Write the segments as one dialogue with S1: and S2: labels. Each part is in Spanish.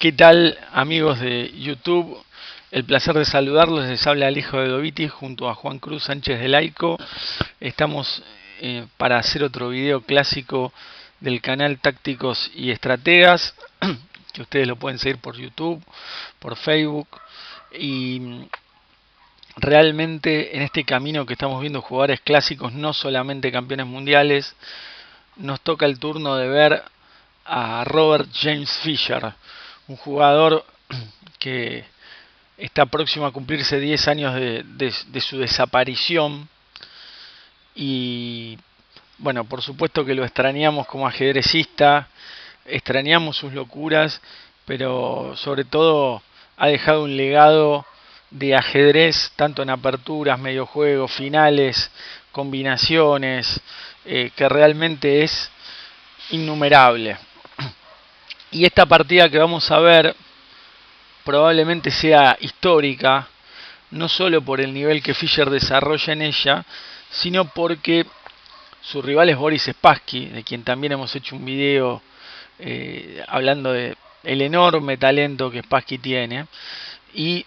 S1: ¿Qué tal, amigos de YouTube? El placer de saludarlos. Les habla el hijo de Doviti junto a Juan Cruz Sánchez de Laico. Estamos para hacer otro video clásico del canal Tácticos y Estrategas, que ustedes lo pueden seguir por YouTube, por Facebook. Y realmente en este camino que estamos viendo jugadores clásicos, no solamente campeones mundiales, nos toca el turno de ver a Robert James Fischer, un jugador que está próximo a cumplirse 10 años de su desaparición. Y bueno, por supuesto que lo extrañamos como ajedrecista, extrañamos sus locuras, pero sobre todo ha dejado un legado de ajedrez, tanto en aperturas, mediojuegos, finales, combinaciones, que realmente es innumerable. Y esta partida que vamos a ver probablemente sea histórica, no solo por el nivel que Fischer desarrolla en ella, sino porque su rival es Boris Spassky, de quien también hemos hecho un video hablando de el enorme talento que Spassky tiene. Y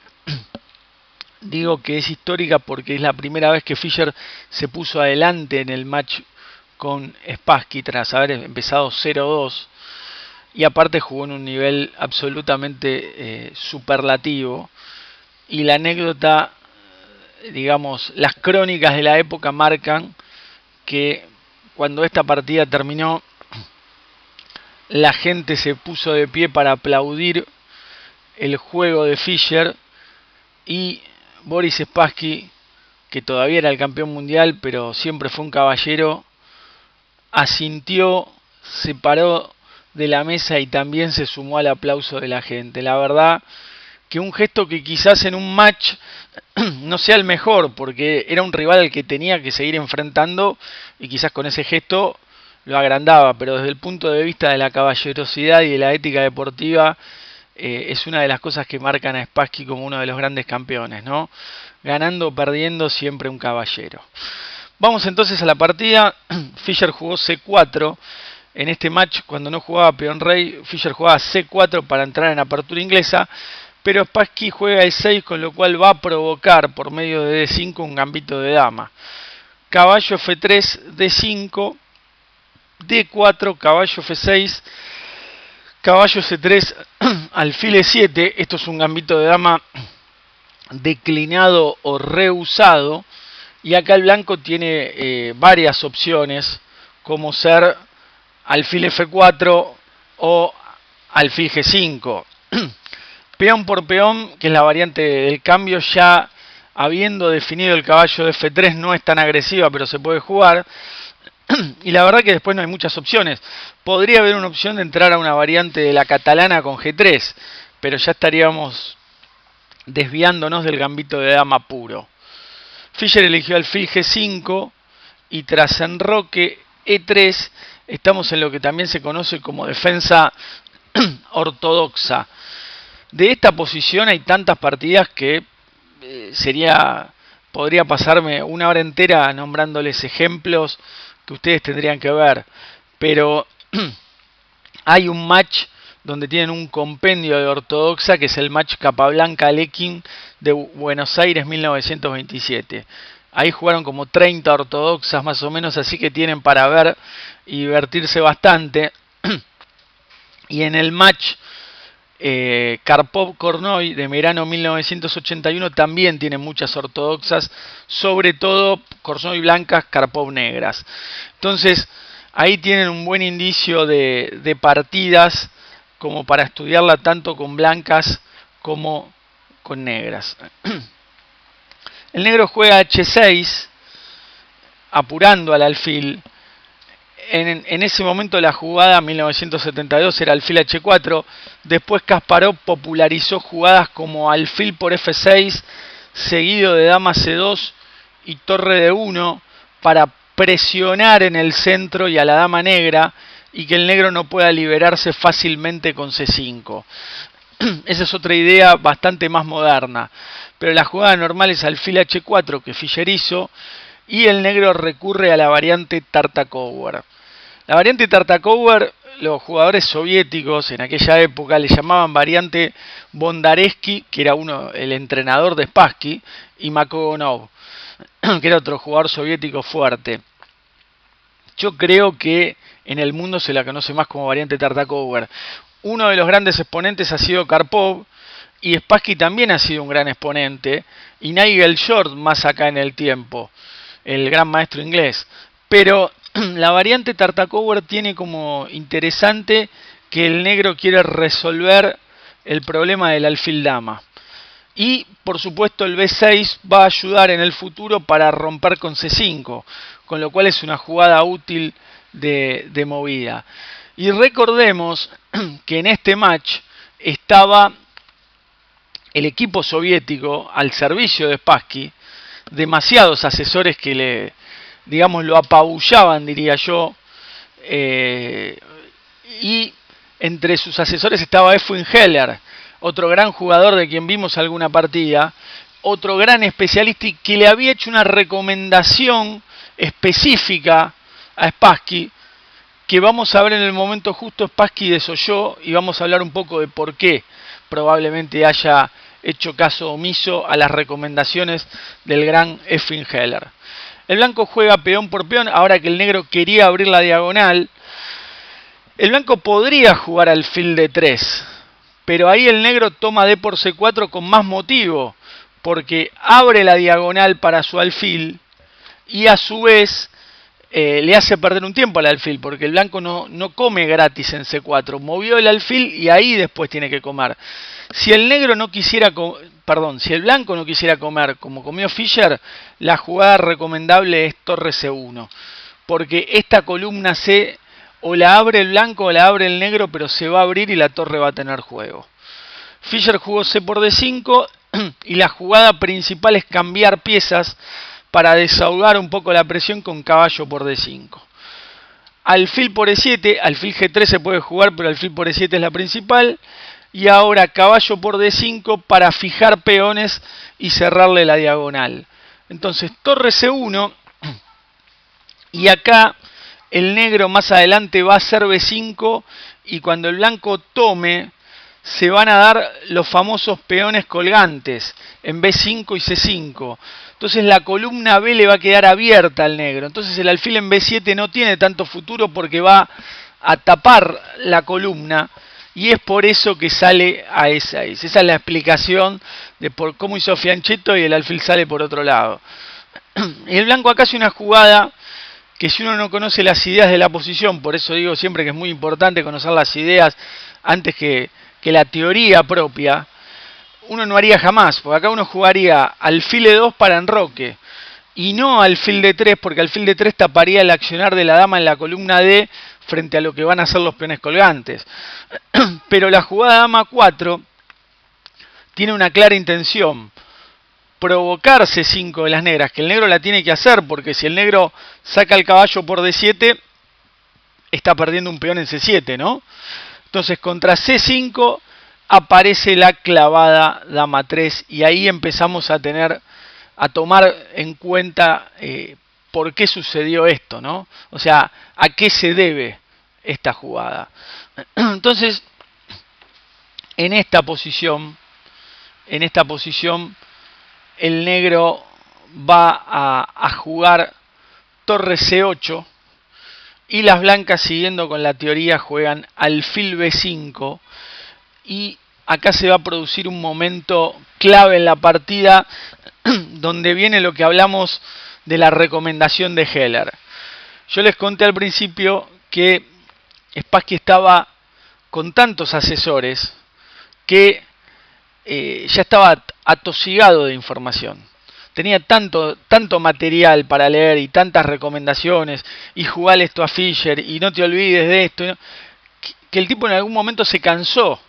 S1: digo que es histórica porque es la primera vez que Fischer se puso adelante en el match con Spassky tras haber empezado 0-2. Y aparte jugó en un nivel absolutamente superlativo. Y la anécdota, digamos, las crónicas de la época marcan que cuando esta partida terminó, la gente se puso de pie para aplaudir el juego de Fischer, y Boris Spassky, que todavía era el campeón mundial, pero siempre fue un caballero, asintió, se paró de la mesa y también se sumó al aplauso de la gente. La verdad que un gesto que quizás en un match no sea el mejor, porque era un rival al que tenía que seguir enfrentando y quizás con ese gesto lo agrandaba, pero desde el punto de vista de la caballerosidad y de la ética deportiva, es una de las cosas que marcan a Spassky como uno de los grandes campeones, ¿no? Ganando o perdiendo, siempre un caballero. Vamos entonces a la partida. Fischer jugó C4. En este match, cuando no jugaba peón rey, Fischer jugaba C4 para entrar en apertura inglesa, pero Spassky juega E6, con lo cual va a provocar por medio de D5 un gambito de dama. Caballo F3, D5, D4, caballo F6, caballo C3, alfil E7. Esto es un gambito de dama declinado o rehusado, y acá el blanco tiene varias opciones, como ser alfil F4 o alfil G5. Peón por peón, que es la variante del cambio, ya habiendo definido el caballo de F3, no es tan agresiva, pero se puede jugar. Y la verdad que después no hay muchas opciones. Podría haber una opción de entrar a una variante de la catalana con G3, pero ya estaríamos desviándonos del gambito de dama puro. Fischer eligió alfil G5 y tras enroque E3 estamos en lo que también se conoce como defensa ortodoxa. De esta posición hay tantas partidas que podría pasarme una hora entera nombrándoles ejemplos que ustedes tendrían que ver, pero hay un match donde tienen un compendio de ortodoxa, que es el match Capablanca-Alekhine de Buenos Aires 1927. Ahí jugaron como 30 ortodoxas más o menos, así que tienen para ver y divertirse bastante. Y en el match Karpov-Kornoy de verano 1981 también tiene muchas ortodoxas, sobre todo Kornoy blancas, Karpov negras. Entonces ahí tienen un buen indicio de partidas como para estudiarla tanto con blancas como con negras. El negro juega H6, apurando al alfil. En ese momento la jugada 1972 era alfil H4. Después Kasparov popularizó jugadas como alfil por F6, seguido de dama C2 y torre D1 para presionar en el centro y a la dama negra, y que el negro no pueda liberarse fácilmente con C5. Esa es otra idea bastante más moderna. Pero la jugada normal es alfil H4 que Fischer hizo, y el negro recurre a la variante Tartakower. La variante Tartakower los jugadores soviéticos en aquella época le llamaban variante Bondaresky, que era el entrenador de Spassky, y Makogonov, que era otro jugador soviético fuerte. Yo creo que en el mundo se la conoce más como variante Tartakower. Uno de los grandes exponentes ha sido Karpov, y Spassky también ha sido un gran exponente, y Nigel Short más acá en el tiempo, el gran maestro inglés. Pero la variante Tartakower tiene como interesante que el negro quiere resolver el problema del alfil dama. Y por supuesto el B6 va a ayudar en el futuro para romper con C5, con lo cual es una jugada útil de movida. Y recordemos que en este match estaba el equipo soviético al servicio de Spassky, demasiados asesores que lo apabullaban, diría yo, y entre sus asesores estaba Efwin Heller, otro gran jugador de quien vimos alguna partida, otro gran especialista y que le había hecho una recomendación específica a Spassky, que vamos a ver en el momento justo. Spassky desoyó y vamos a hablar un poco de por qué probablemente haya hecho caso omiso a las recomendaciones del gran Efwin Heller. El blanco juega peón por peón, ahora que el negro quería abrir la diagonal. El blanco podría jugar alfil de 3, pero ahí el negro toma D por C4 con más motivo, porque abre la diagonal para su alfil y a su vez le hace perder un tiempo al alfil, porque el blanco no come gratis en C4, movió el alfil y ahí después tiene que comer. Si el negro no quisiera, si el blanco no quisiera comer como comió Fischer, la jugada recomendable es torre C1, porque esta columna C o la abre el blanco o la abre el negro, pero se va a abrir y la torre va a tener juego. Fischer jugó C por D5 y la jugada principal es cambiar piezas para desahogar un poco la presión con caballo por D5. Alfil por E7, alfil G3 se puede jugar, pero alfil por E7 es la principal. Y ahora caballo por D5 para fijar peones y cerrarle la diagonal. Entonces torre C1 y acá el negro más adelante va a hacer B5 y cuando el blanco tome se van a dar los famosos peones colgantes en B5 y C5. Entonces la columna B le va a quedar abierta al negro. Entonces el alfil en B7 no tiene tanto futuro porque va a tapar la columna y es por eso que sale a E6. Esa es la explicación de por cómo hizo Fianchetto y el alfil sale por otro lado. Y el blanco acá hace una jugada que si uno no conoce las ideas de la posición, por eso digo siempre que es muy importante conocer las ideas antes que la teoría propia, uno no haría jamás, porque acá uno jugaría alfil E2 para enroque, y no alfil D3, porque alfil D3 taparía el accionar de la dama en la columna D frente a lo que van a hacer los peones colgantes. Pero la jugada dama 4 tiene una clara intención, provocar C5 de las negras, que el negro la tiene que hacer, porque si el negro saca el caballo por D7, está perdiendo un peón en C7, ¿no? Entonces contra C5 aparece la clavada dama 3 y ahí empezamos a tomar en cuenta por qué sucedió esto, ¿no? O sea, a qué se debe esta jugada. Entonces, en esta posición, el negro va a jugar torre C8 y las blancas, siguiendo con la teoría, juegan alfil B5 y acá se va a producir un momento clave en la partida donde viene lo que hablamos de la recomendación de Heller. Yo les conté al principio que Spassky estaba con tantos asesores que ya estaba atosigado de información. Tenía tanto material para leer y tantas recomendaciones y jugar esto a Fischer y no te olvides de esto, que el tipo en algún momento se cansó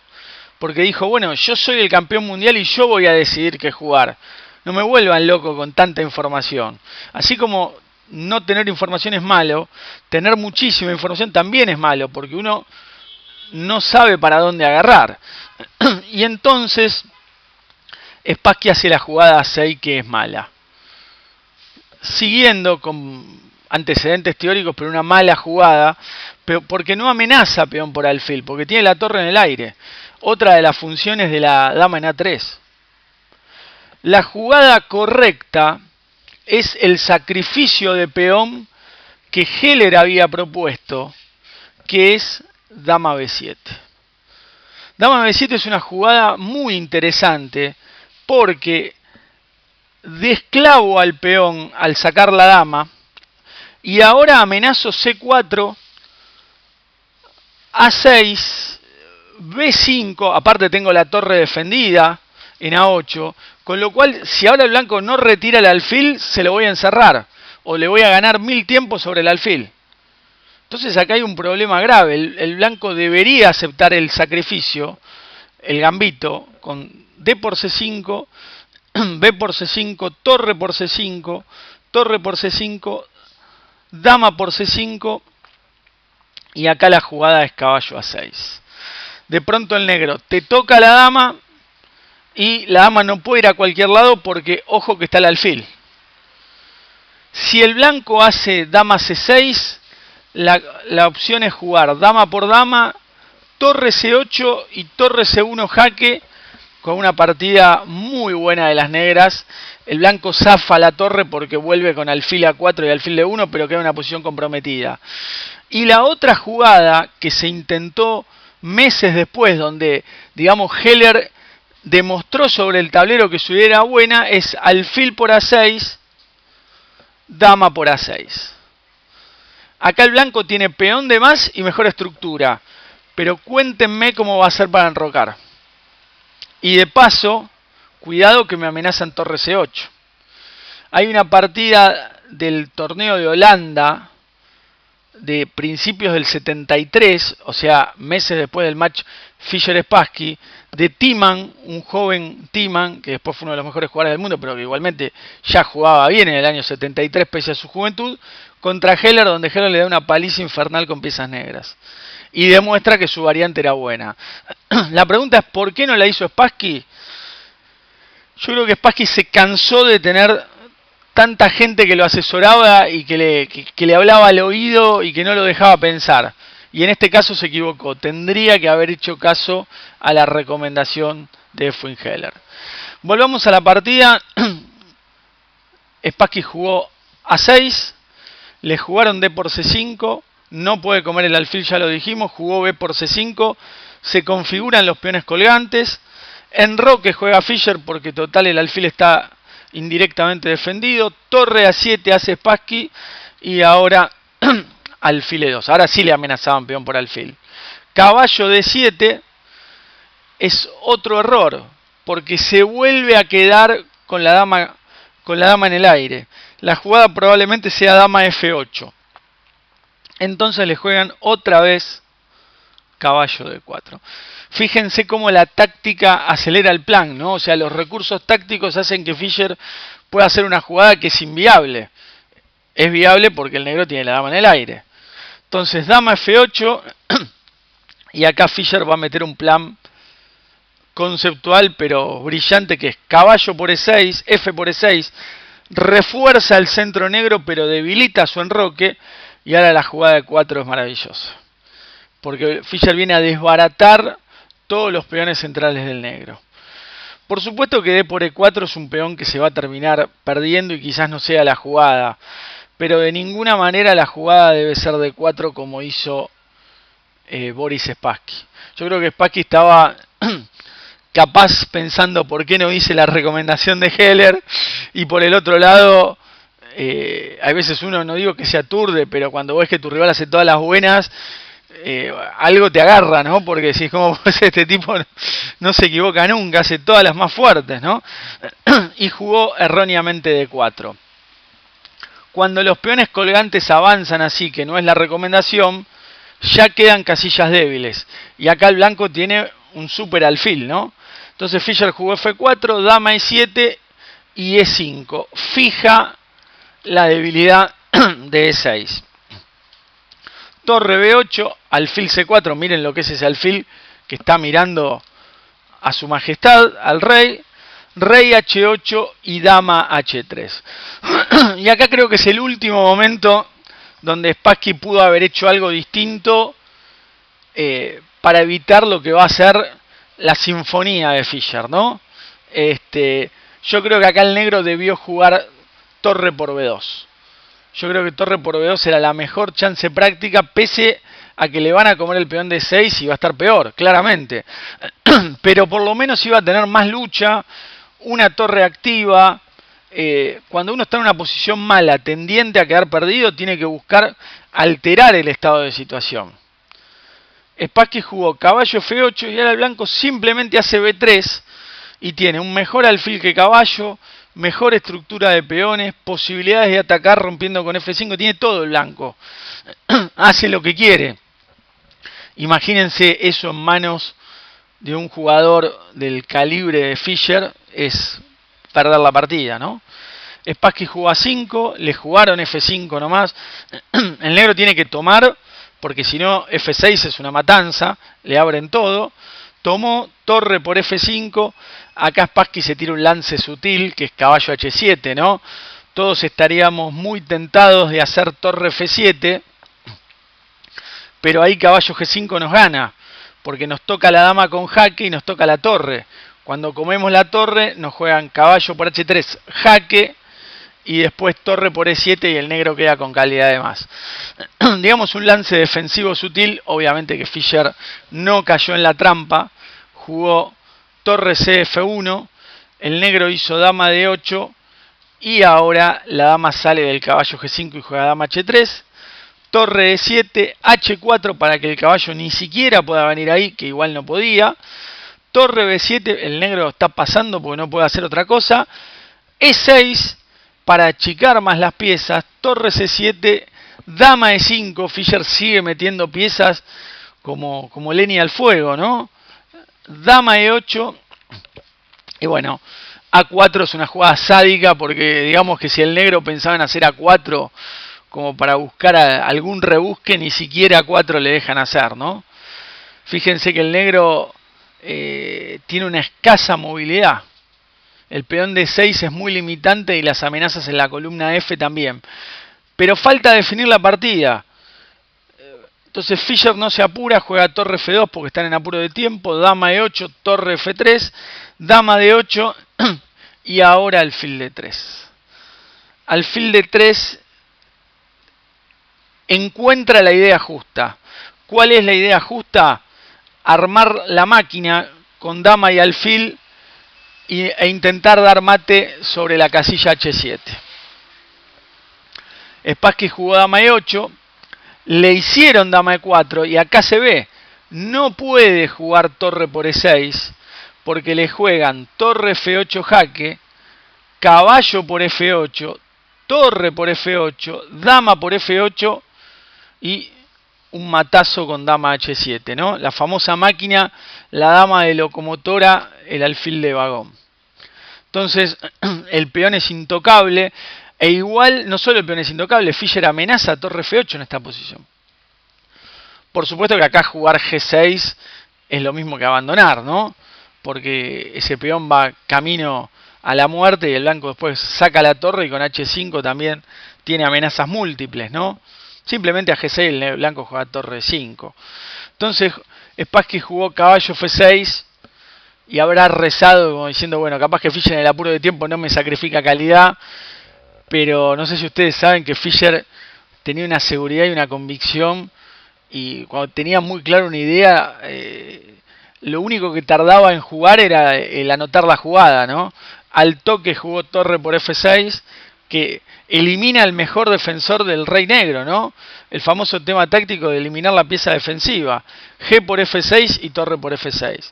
S1: porque dijo, bueno, yo soy el campeón mundial y yo voy a decidir qué jugar. No me vuelvan loco con tanta información. Así como no tener información es malo, tener muchísima información también es malo, porque uno no sabe para dónde agarrar. Y entonces Spassky hace la jugada 6 que es mala. Siguiendo con antecedentes teóricos, pero una mala jugada, porque no amenaza peón por alfil, porque tiene la torre en el aire. Otra de las funciones de la dama en A3. La jugada correcta es el sacrificio de peón que Heller había propuesto, que es dama B7. Dama B7 es una jugada muy interesante porque desclavo al peón al sacar la dama y ahora amenazo C4, A6, B5, aparte tengo la torre defendida en A8, con lo cual si ahora el blanco no retira el alfil se lo voy a encerrar o le voy a ganar 1000 tiempos sobre el alfil. Entonces acá hay un problema grave, el blanco debería aceptar el sacrificio, el gambito, con D por C5, B por C5, torre por C5, torre por C5, dama por C5, y acá la jugada es caballo A6. De pronto el negro te toca la dama, y la dama no puede ir a cualquier lado porque, ojo que está el alfil. Si el blanco hace dama C6, la opción es jugar dama por dama, torre C8 y torre C1 jaque, con una partida muy buena de las negras. El blanco zafa la torre porque vuelve con alfil A4 y alfil D1, pero queda en una posición comprometida. Y la otra jugada que se intentó meses después, donde, digamos, Heller demostró sobre el tablero que su idea era buena, es alfil por A6, dama por A6. Acá el blanco tiene peón de más y mejor estructura, pero cuéntenme cómo va a ser para enrocar. Y de paso, cuidado que me amenazan torre C8. Hay una partida del torneo de Holanda de principios del 73, o sea, meses después del match Fischer-Spassky, de Thiemann, un joven Thiemann, que después fue uno de los mejores jugadores del mundo, pero que igualmente ya jugaba bien en el año 73 pese a su juventud, contra Heller, donde Heller le da una paliza infernal con piezas negras. Y demuestra que su variante era buena. La pregunta es, ¿por qué no la hizo Spassky? Yo creo que Spassky se cansó de tener tanta gente que lo asesoraba y que le hablaba al oído y que no lo dejaba pensar. Y en este caso se equivocó. Tendría que haber hecho caso a la recomendación de Efwin Heller. Volvamos a la partida. Spassky jugó A6. Le jugaron D por C5. No puede comer el alfil, ya lo dijimos. Jugó B por C5. Se configuran los peones colgantes. Enroque juega Fischer porque total el alfil está indirectamente defendido. Torre A7 hace Spassky. Y ahora alfil E2. Ahora sí le amenazaban peón por alfil. Caballo D7 es otro error, porque se vuelve a quedar con la dama en el aire. La jugada probablemente sea dama F8. Entonces le juegan otra vez caballo D4. Fíjense cómo la táctica acelera el plan, ¿no? O sea, los recursos tácticos hacen que Fischer pueda hacer una jugada que es inviable. Es viable porque el negro tiene la dama en el aire. Entonces, dama F8, y acá Fischer va a meter un plan conceptual pero brillante, que es caballo por E6, F por E6, refuerza el centro negro pero debilita su enroque, y ahora la jugada de 4 es maravillosa. Porque Fischer viene a desbaratar todos los peones centrales del negro. Por supuesto que D por E4 es un peón que se va a terminar perdiendo y quizás no sea la jugada, pero de ninguna manera la jugada debe ser D4 como hizo Boris Spassky. Yo creo que Spassky estaba capaz pensando por qué no hice la recomendación de Heller, y por el otro lado, a veces uno, no digo que se aturde, pero cuando ves que tu rival hace todas las buenas, algo te agarra, ¿no? Porque si es como este tipo no se equivoca nunca, hace todas las más fuertes, ¿no? Y jugó erróneamente D4. Cuando los peones colgantes avanzan así, que no es la recomendación, ya quedan casillas débiles. Y acá el blanco tiene un super alfil, ¿no? Entonces Fischer jugó F4, dama E7 y E5. Fija la debilidad de E6. Torre B8, alfil C4. Miren lo que es ese alfil que está mirando a su majestad, al rey. Rey H8 y dama H3. Y acá creo que es el último momento donde Spassky pudo haber hecho algo distinto para evitar lo que va a ser la sinfonía de Fischer, ¿no? Yo creo que acá el negro debió jugar torre por B2. Yo creo que torre por B2 era la mejor chance práctica, pese a que le van a comer el peón de 6 y va a estar peor, claramente. Pero por lo menos iba a tener más lucha, una torre activa. Cuando uno está en una posición mala, tendiente a quedar perdido, tiene que buscar alterar el estado de situación. Spassky jugó caballo F8 y ahora el blanco simplemente hace B3 y tiene un mejor alfil que caballo, mejor estructura de peones, posibilidades de atacar rompiendo con F5, tiene todo el blanco. Hace lo que quiere. Imagínense eso en manos de un jugador del calibre de Fischer, es perder la partida, ¿no? Spassky jugó a 5, le jugaron F5 nomás. El negro tiene que tomar, porque si no F6 es una matanza, le abren todo. Tomó torre por F5, acá Spassky se tira un lance sutil, que es caballo H7, ¿no? Todos estaríamos muy tentados de hacer torre F7, pero ahí caballo G5 nos gana, porque nos toca la dama con jaque y nos toca la torre. Cuando comemos la torre nos juegan caballo por H3, jaque, y después torre por E7 y el negro queda con calidad de más. Digamos un lance defensivo sutil, obviamente que Fischer no cayó en la trampa, jugó torre CF1, el negro hizo dama D8 y ahora la dama sale del caballo G5 y juega dama H3, torre E7, H4 para que el caballo ni siquiera pueda venir ahí, que igual no podía, torre B7, el negro está pasando porque no puede hacer otra cosa, E6 para achicar más las piezas, torre C7, dama E5, Fischer sigue metiendo piezas como leña al fuego, ¿no? Dama E8, y bueno, A4 es una jugada sádica porque digamos que si el negro pensaba en hacer A4 como para buscar algún rebusque, ni siquiera A4 le dejan hacer, ¿no? Fíjense que el negro tiene una escasa movilidad. El peón de 6 es muy limitante y las amenazas en la columna F también. Pero falta definir la partida. Entonces Fischer no se apura, juega torre F2 porque están en apuro de tiempo, dama E8, torre F3, dama D8 y ahora alfil D3. Alfil D3 encuentra la idea justa. ¿Cuál es la idea justa? Armar la máquina con dama y alfil e intentar dar mate sobre la casilla H7. Spassky jugó dama E8, le hicieron dama E4 y acá se ve, no puede jugar torre por E6 porque le juegan torre F8 jaque, caballo por F8, torre por F8, dama por F8 y un matazo con dama H7, ¿no? La famosa máquina, la dama de locomotora, el alfil de vagón. Entonces, el peón es intocable, e igual, no solo el peón es intocable, Fischer amenaza a torre F8 en esta posición. Por supuesto que acá jugar G6 es lo mismo que abandonar, ¿no? Porque ese peón va camino a la muerte y el blanco después saca la torre y con H5 también tiene amenazas múltiples, ¿no? Simplemente a G6 el blanco juega torre 5. Entonces Spassky jugó caballo F6 y habrá rezado como diciendo, bueno, capaz que Fischer en el apuro de tiempo no me sacrifica calidad, pero no sé si ustedes saben que Fischer tenía una seguridad y una convicción y cuando tenía muy clara una idea, lo único que tardaba en jugar era el anotar la jugada, ¿no? Al toque jugó torre por F6, que elimina al mejor defensor del rey negro, ¿no? El famoso tema táctico de eliminar la pieza defensiva. G por F6 y torre por F6.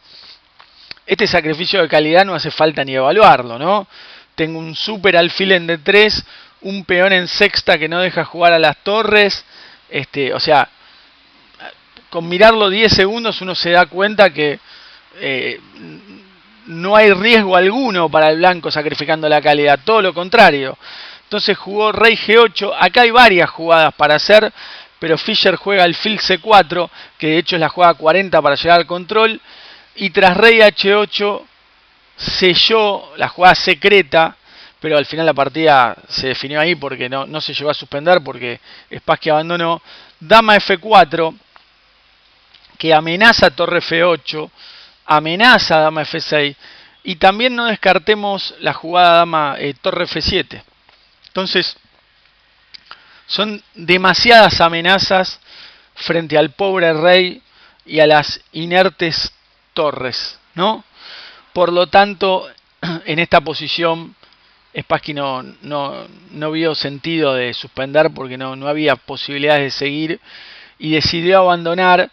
S1: Este sacrificio de calidad no hace falta ni evaluarlo, ¿no? Tengo un super alfil en D3, un peón en sexta que no deja jugar a las torres. O sea, con mirarlo 10 segundos uno se da cuenta que no hay riesgo alguno para el blanco sacrificando la calidad, todo lo contrario. Entonces jugó rey G8, acá hay varias jugadas para hacer, pero Fischer juega alfil C4, que de hecho es la jugada 40 para llegar al control, y tras rey H8 selló la jugada secreta pero al final la partida se definió ahí porque no se llegó a suspender porque Spassky abandonó. Dama F4, que amenaza torre F8, amenaza dama F6, y también no descartemos la jugada dama torre F7. Entonces, son demasiadas amenazas frente al pobre rey y a las inertes torres, ¿no? Por lo tanto, en esta posición, Spassky no vio sentido de suspender porque no había posibilidades de seguir y decidió abandonar.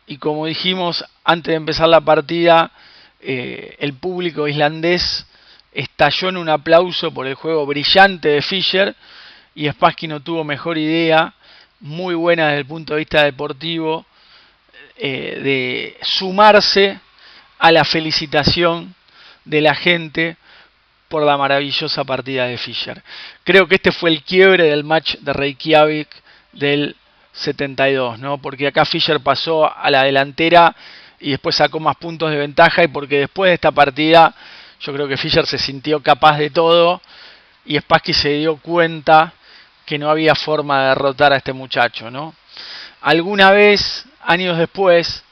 S1: Y como dijimos antes de empezar la partida, el público islandés estalló en un aplauso por el juego brillante de Fischer, y Spassky no tuvo mejor idea, muy buena desde el punto de vista deportivo, de sumarse a la felicitación de la gente por la maravillosa partida de Fischer. Creo que este fue el quiebre del match de Reykjavik del 72, ¿no? Porque acá Fischer pasó a la delantera y después sacó más puntos de ventaja, y porque después de esta partida yo creo que Fischer se sintió capaz de todo y Spassky se dio cuenta que no había forma de derrotar a este muchacho, ¿no? Alguna vez, años después,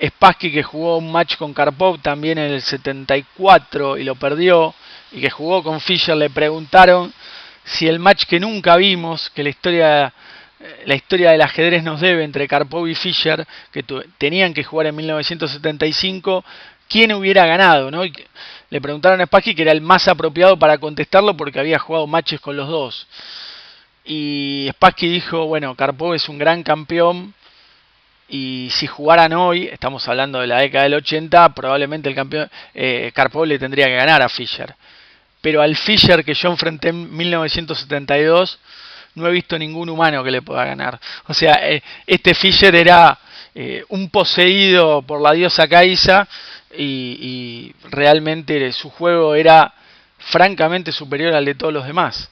S1: Spassky, que jugó un match con Karpov también en el 74 y lo perdió, y que jugó con Fischer, le preguntaron si el match que nunca vimos, que la historia del ajedrez nos debe, entre Karpov y Fischer, que tenían que jugar en 1975, quién hubiera ganado, ¿no? Y le preguntaron a Spassky, que era el más apropiado para contestarlo porque había jugado matches con los dos. Y Spassky dijo, bueno, Karpov es un gran campeón, y si jugaran hoy, estamos hablando de la década del 80, probablemente el campeón Karpov le tendría que ganar a Fischer. Pero al Fischer que yo enfrenté en 1972, no he visto ningún humano que le pueda ganar. O sea, este Fischer era un poseído por la diosa Kaisa, y realmente su juego era francamente superior al de todos los demás.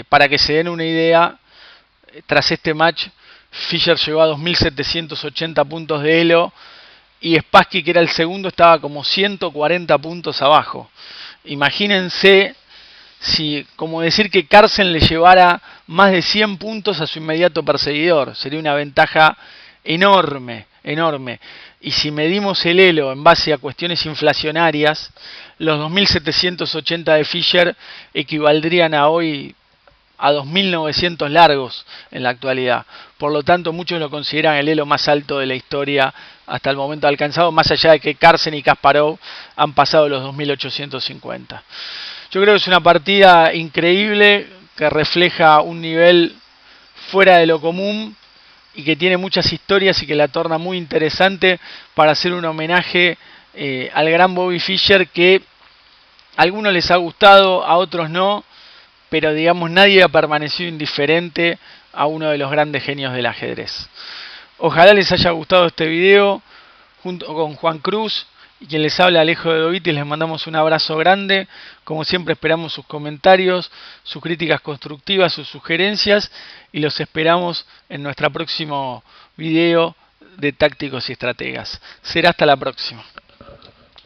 S1: Para que se den una idea, tras este match, Fischer llegó a 2.780 puntos de elo, y Spassky, que era el segundo, estaba como 140 puntos abajo. Imagínense si, como decir que Carlsen le llevara más de 100 puntos a su inmediato perseguidor. Sería una ventaja enorme, enorme. Y si medimos el elo en base a cuestiones inflacionarias, los 2.780 de Fischer equivaldrían a hoy a 2.900 largos en la actualidad. Por lo tanto, muchos lo consideran el elo más alto de la historia hasta el momento alcanzado, más allá de que Carlsen y Kasparov han pasado los 2.850. Yo creo que es una partida increíble, que refleja un nivel fuera de lo común y que tiene muchas historias y que la torna muy interesante para hacer un homenaje al gran Bobby Fischer, que a algunos les ha gustado, a otros no, pero digamos nadie ha permanecido indiferente a uno de los grandes genios del ajedrez. Ojalá les haya gustado este video. Junto con Juan Cruz y quien les habla, Alejo de Dovitis, les mandamos un abrazo grande. Como siempre, esperamos sus comentarios, sus críticas constructivas, sus sugerencias, y los esperamos en nuestro próximo video de Tácticos y Estrategas. Será hasta la próxima.